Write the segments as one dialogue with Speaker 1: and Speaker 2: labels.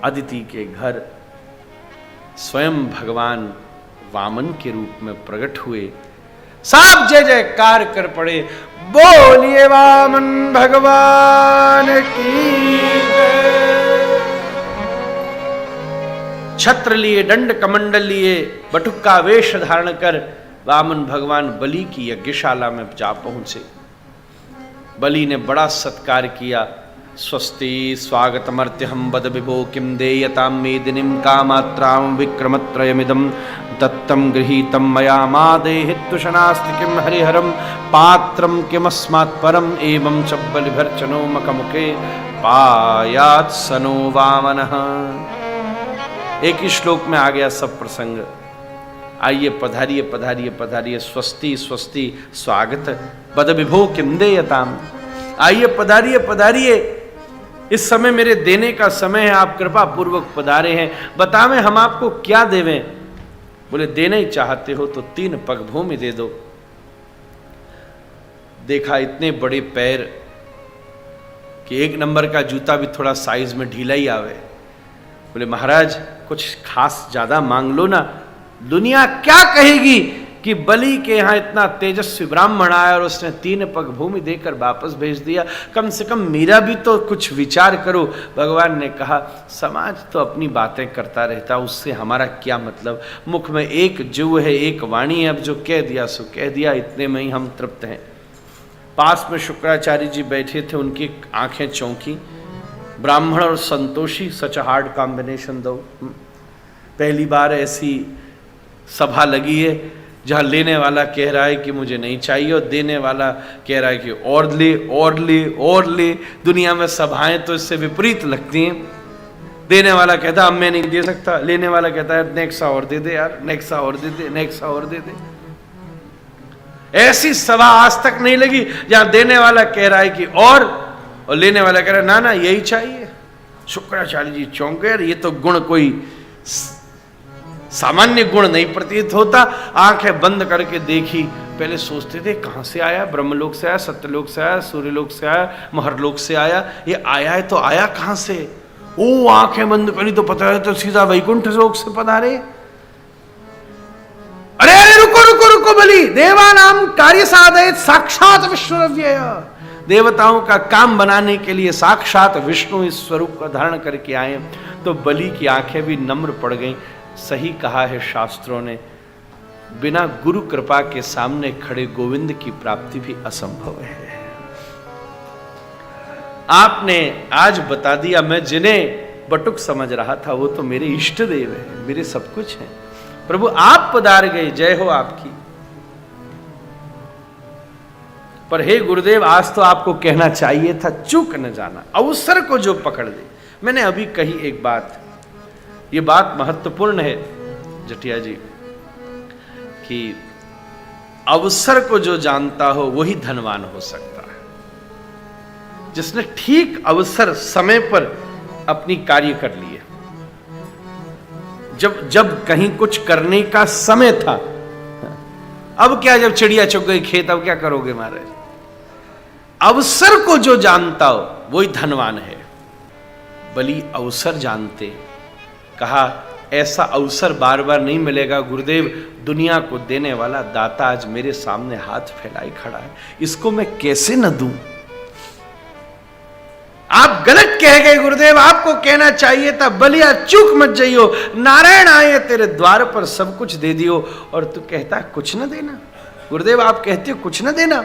Speaker 1: अदिति के घर स्वयं भगवान वामन के रूप में प्रकट हुए। सब जय जयकार कर पड़े, बोलिए वामन भगवान की जय। छत्र लिए, दंड कमंडल लिए, बटुक का वेश धारण कर वामन भगवान बलि की यज्ञशाला में जा पहुंचे। बलि ने बड़ा सत्कार किया। स्वस्ति स्वागतमर्त्यहं वद विभो किं देयतां मेदिनीं कामात्रां विक्रमत्रयमिदं दत्तं गृहीतं मया मा देहित्वशनास्ति किं हरिहरं पात्रं किमस्मात् परम् एवं च बलिभर्चनो मखमुखे पायात् सनो वामनः। एक ही श्लोक में आ गया सब प्रसंग। आइए पधारिए पधारिए पधारिए, स्वस्ति स्वस्ति स्वागत वद विभो किं देयताम। आइए पधारिए पधारिए, इस समय मेरे देने का समय है, आप कृपा पूर्वक पधारे हैं, बतावें हम आपको क्या देवें। बोले देना ही चाहते हो तो 3 पग भूमि दे दो। देखा इतने बड़े पैर कि 1 नंबर का जूता भी थोड़ा साइज में ढीला ही आवे। बोले महाराज कुछ खास ज्यादा मांग लो ना, दुनिया क्या कहेगी कि बलि के यहां इतना तेजस्वी ब्राह्मण आया और उसने 3 पग भूमि देकर वापस भेज दिया, कम से कम मेरा भी तो कुछ विचार करो। भगवान ने कहा समाज तो अपनी बातें करता रहता, उससे हमारा क्या मतलब, मुख में एक जीव है, एक वाणी है, अब जो कह दिया सो कह दिया, इतने में ही हम तृप्त हैं। पास में शुक्राचार्य जी बैठे थे, उनकी आंखें चौंकी। ब्राह्मण और संतोषी, सच हार्ड कॉम्बिनेशन दो। पहली बार ऐसी सभा लगी है जहां लेने वाला कह रहा है कि मुझे नहीं चाहिए और देने वाला कह रहा है कि और ले और ले और ले। दुनिया में सभाएं तो इससे विपरीत लगती हैं। देने वाला कहता अब मैं नहीं दे सकता, लेने वाला कहता है नेक्स्ट और दे दे यार, नेक्स्ट और दे दे, नेक्स्ट और दे दे। ऐसी सभा आज तक नहीं लगी जहां देने वाला कह रहा है कि और लेने वाला कह रहा है ना ना यही चाहिए। शुक्राचार्य जी चौंक गए, ये तो गुण कोई सामान्य गुण नहीं प्रतीत होता। आंखें बंद करके देखी, पहले सोचते थे कहां से आया, ब्रह्मलोक से आया, सत्यलोक से आया, सूर्यलोक से आया, महरलोक से आया, ये आया है तो आया कहां से। ओ आंखें बंद करी तो पता है तो सीधा वैकुंठ लोक से पधारे। अरे अरे रुको रुको रुको बलि, देवानाम कार्य साधयत साक्षात विष्णुरव्यय। देवताओं का काम बनाने के लिए साक्षात विष्णु इस स्वरूप का धारण करके आए। तो बलि की आंखें भी नम्र पड़ गईं। सही कहा है शास्त्रों ने, बिना गुरु कृपा के सामने खड़े गोविंद की प्राप्ति भी असंभव है। आपने आज बता दिया, मैं जिन्हें बटुक समझ रहा था वो तो मेरे इष्ट देव है, मेरे सब कुछ हैं। प्रभु आप पधार गए, जय हो आपकी। पर हे गुरुदेव आज तो आपको कहना चाहिए था, चूक न जाना, अवसर को जो पकड़ ले। मैंने अभी कही एक बात, ये बात महत्वपूर्ण है जटिया जी, कि अवसर को जो जानता हो वही धनवान हो सकता है। जिसने ठीक अवसर समय पर अपनी कार्य कर लिए, जब कहीं कुछ करने का समय था। अब क्या, जब चिड़िया चुग गई खेत, अब क्या करोगे महाराज। अवसर को जो जानता हो वही धनवान है। बलि अवसर जानते, कहा ऐसा अवसर बार बार नहीं मिलेगा गुरुदेव, दुनिया को देने वाला दाता आज मेरे सामने हाथ फैलाए खड़ा है, इसको मैं कैसे न दूं। आप गलत कह गए गुरुदेव, आपको कहना चाहिए था बलिया चूक मत जाइयो, नारायण आए तेरे द्वार पर सब कुछ दे दियो, और तू कहता है कुछ न देना। गुरुदेव आप कहते हो कुछ न देना।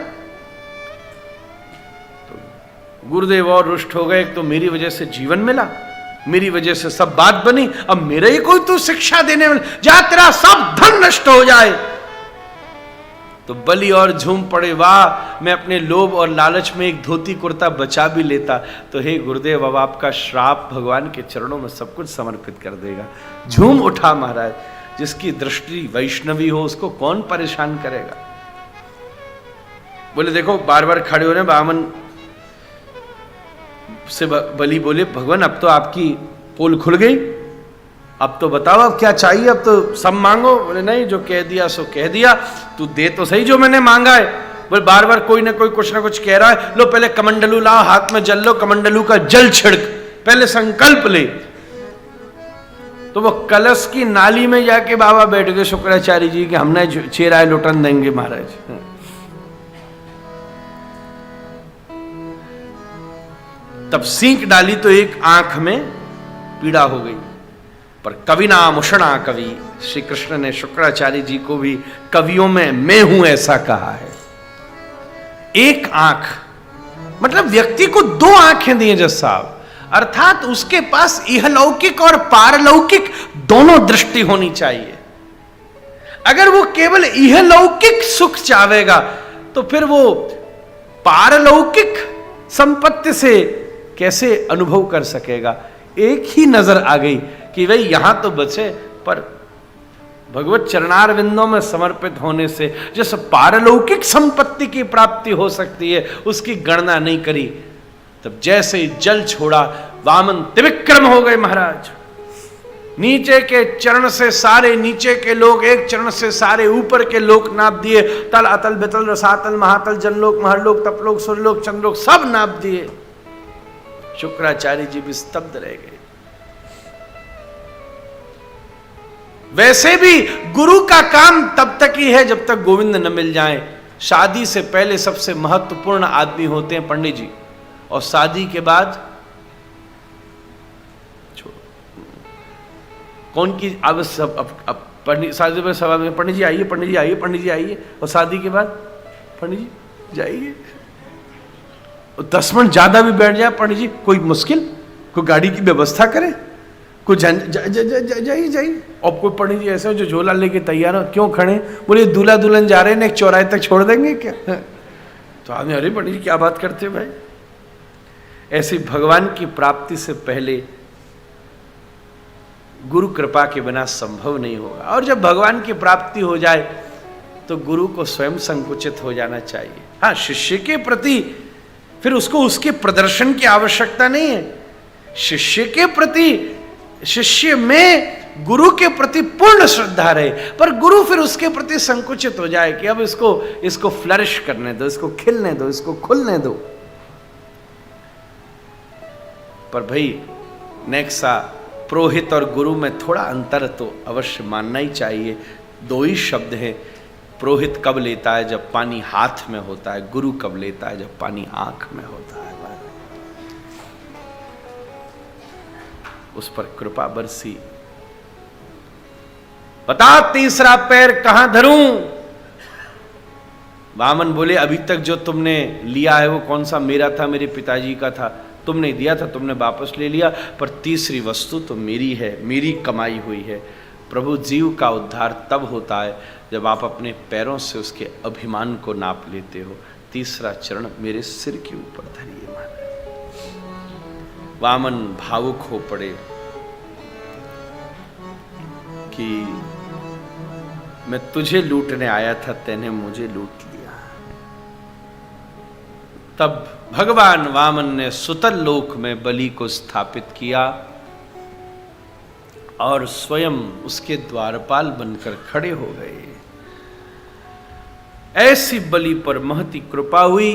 Speaker 1: तो गुरुदेव और रुष्ट हो गए, तो मेरी वजह से जीवन मिला, मेरी वजह से सब बात बनी, अब मेरे ही कोई तू शिक्षा देने वाला, जा तेरा सब धन नष्ट हो जाए। तो बलि और झूम पड़े, वाह मैं अपने लोभ और लालच में एक धोती कुर्ता बचा भी लेता। तो हे गुरुदेव अब आपका श्राप भगवान के चरणों में सब कुछ समर्पित कर देगा। झूम उठा महाराज, जिसकी दृष्टि वैष्णवी हो उसको कौन परेशान करेगा। बोले देखो बार बार खड़े होने, बामन से बलि बोले भगवान अब तो आपकी पोल खुल गई, अब तो बताओ अब क्या चाहिए, अब तो सब मांगो। बोले नहीं जो कह दिया सो कह दिया, तू दे तो सही जो मैंने मांगा है। बोले बार बार कोई ना कोई कुछ ना कुछ कह रहा है, लो पहले कमंडलू लाओ, हाथ में जल लो, कमंडलू का जल छिड़क, पहले संकल्प ले। तो वो कलश की नाली में जाके बाबा बैठ गए शुक्राचार्य जी कि हमने चेराए लुटन देंगे महाराज। तब सींक डाली तो एक आंख में पीड़ा हो गई। पर कवि नाम उषणा कवि, श्री कृष्ण ने शुक्राचार्य जी को भी कवियों में मैं हूं ऐसा कहा है। एक आंख मतलब व्यक्ति को दो आंखें दी जज साहब, अर्थात उसके पास इहलौकिक और पारलौकिक दोनों दृष्टि होनी चाहिए। अगर वो केवल इहलौकिक सुख चाहेगा तो फिर वो पारलौकिक संपत्ति से कैसे अनुभव कर सकेगा। एक ही नजर आ गई कि भाई यहां तो बचे, पर भगवत चरणारविंदों में समर्पित होने से जिस पारलौकिक संपत्ति की प्राप्ति हो सकती है उसकी गणना नहीं करी। तब जैसे ही जल छोड़ा वामन त्रिविक्रम हो गए महाराज। नीचे के चरण से सारे नीचे के लोग, एक चरण से सारे ऊपर के लोक नाप दिए। तल अतल बितल रसातल महातल जनलोक महरलोक तपलोक सुरलोक चंद्रलोक सब नाप दिए। शुक्राचार्य जी भी स्तब्ध रह गए। वैसे भी गुरु का काम तब तक ही है जब तक गोविंद न मिल जाए। शादी से पहले सबसे महत्वपूर्ण आदमी होते हैं पंडित जी, और शादी के बाद कौन की आवश्यक पंडित शादी में सभा में पंडित जी आइए, पंडित जी आइए, पंडित जी आइए, और शादी के बाद पंडित जी जाइए। 10 मिनट ज्यादा भी बैठ जाए पंडित जी, कोई मुश्किल, कोई गाड़ी की व्यवस्था करे, कुछ जाइए जाइए। और कोई पंडित जी ऐसे हो जो झोला लेके तैयार हो, क्यों खड़े, बोले दूल्हा दुल्हन जा रहे हैं, एक चौराहे तक छोड़ देंगे क्या? तो आदमी अरे पंडित जी क्या बात करते हो भाई। ऐसी भगवान की प्राप्ति से पहले गुरु कृपा के बिना संभव नहीं होगा। और जब भगवान की प्राप्ति हो जाए तो गुरु को स्वयं संकुचित हो जाना चाहिए। हाँ, शिष्य के प्रति फिर उसको उसके प्रदर्शन की आवश्यकता नहीं है। शिष्य के प्रति, शिष्य में गुरु के प्रति पूर्ण श्रद्धा रहे, पर गुरु फिर उसके प्रति संकुचित हो जाए कि अब इसको फ्लरिश करने दो, इसको खिलने दो, इसको खुलने दो। पर भाई नेक्सा पुरोहित और गुरु में थोड़ा अंतर तो अवश्य मानना ही चाहिए। 2 ही शब्द हैं। पुरोहित कब लेता है जब पानी हाथ में होता है, गुरु कब लेता है जब पानी आंख में होता है। उस पर कृपा बरसी। बता तीसरा पैर कहां धरूं? वामन बोले अभी तक जो तुमने लिया है वो कौन सा मेरा था, मेरे पिताजी का था, तुमने दिया था, तुमने वापस ले लिया, पर तीसरी वस्तु तो मेरी है, मेरी कमाई हुई है। प्रभु, जीव का उद्धार तब होता है जब आप अपने पैरों से उसके अभिमान को नाप लेते हो। तीसरा चरण मेरे सिर के ऊपर धरिए महाराज। वामन भावुक हो पड़े कि मैं तुझे लूटने आया था, तैने मुझे लूट लिया। तब भगवान वामन ने सुतल लोक में बलि को स्थापित किया और स्वयं उसके द्वारपाल बनकर खड़े हो गए। ऐसी बलि पर महती कृपा हुई